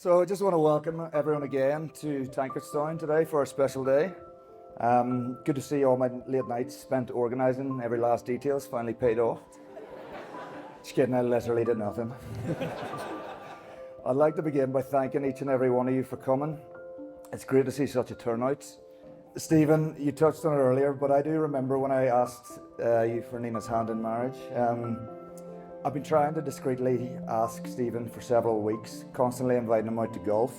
So I just want to welcome everyone again to Tankardstown today for our special day. Good to see all my late nights spent organising every last detail's finally paid off. Just kidding, I literally did nothing. I'd like to begin by thanking each and every one of you for coming. It's great to see such a turnout. Stephen, you touched on it earlier, but I do remember when I asked you for Nina's hand in marriage. I've been trying to discreetly ask Stephen for several weeks, constantly inviting him out to golf.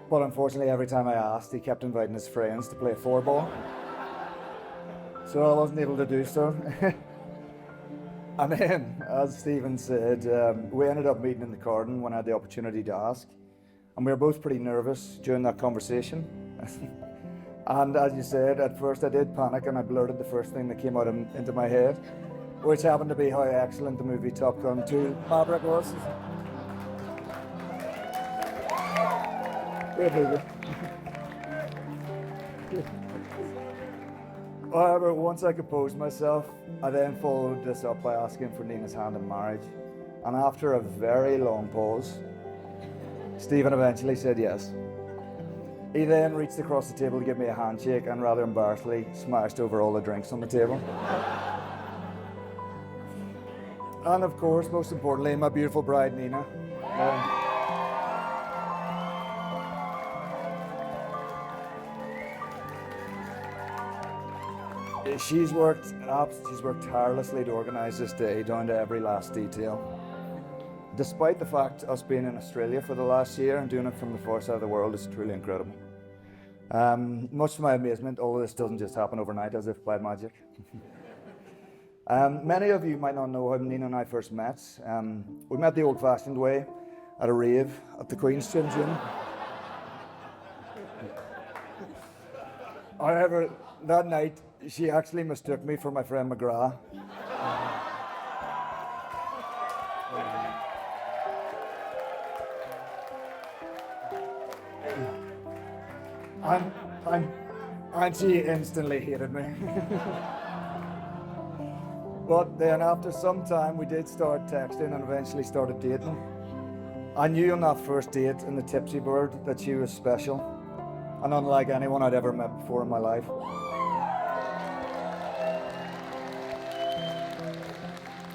But unfortunately, every time I asked, he kept inviting his friends to play a four-ball. So I wasn't able to do so. And then, as Stephen said, we ended up meeting in the garden when I had the opportunity to ask. And we were both pretty nervous during that conversation. And as you said, at first I did panic and I blurted the first thing that came out into my head, which happened to be how excellent the movie Top Gun 2 Maverick was. Great movie. However, once I composed myself, I then followed this up by asking for Nina's hand in marriage. And after a very long pause, Stephen eventually said yes. He then reached across the table to give me a handshake and rather embarrassedly smashed over all the drinks on the table. And of course, most importantly, my beautiful bride, Nina. She's worked tirelessly to organise this day down to every last detail. Despite the fact us being in Australia for the last year and doing it from the far side of the world is truly incredible. Much to my amazement, all of this doesn't just happen overnight as if by magic. Many of you might not know how Nina and I first met. We met the old-fashioned way at a rave at the Queen's Gym. However, that night, she actually mistook me for my friend McGrath. And she instantly hated me. But then after some time, we did start texting and eventually started dating. I knew on that first date in the Tipsy Bird that she was special and unlike anyone I'd ever met before in my life.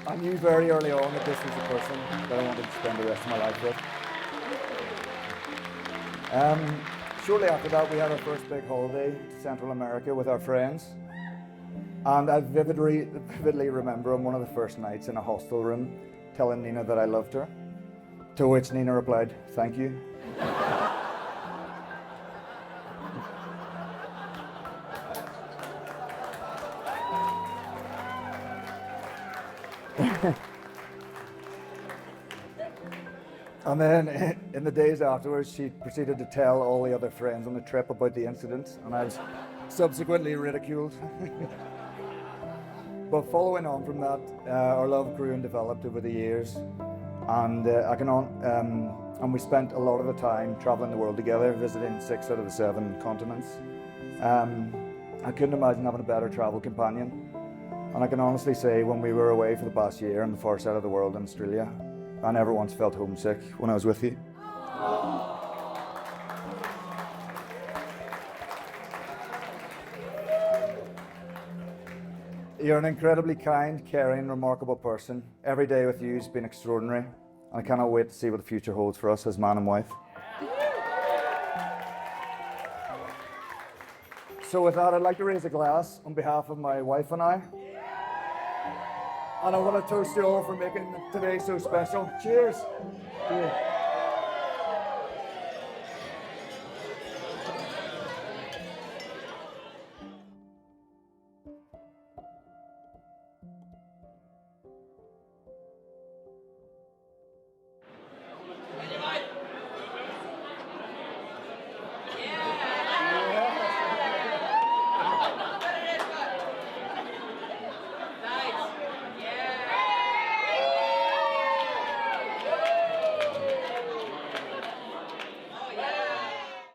I knew very early on that this was the person that I wanted to spend the rest of my life with. Shortly after that, we had our first big holiday to Central America with our friends. And I vividly remember on one of the first nights in a hostel room telling Nina that I loved her, to which Nina replied, "Thank you." And then in the days afterwards, she proceeded to tell all the other friends on the trip about the incident, and I was subsequently ridiculed. But following on from that, our love grew and developed over the years, and we spent a lot of the time traveling the world together, visiting 6 out of the 7 continents. I couldn't imagine having a better travel companion, and I can honestly say when we were away for the past year on the far side of the world in Australia, I never once felt homesick when I was with you. You're an incredibly kind, caring, remarkable person. Every day with you has been extraordinary. I cannot wait to see what the future holds for us as man and wife. So with that, I'd like to raise a glass on behalf of my wife and I. And I want to toast you all for making today so special. Cheers. Cheers.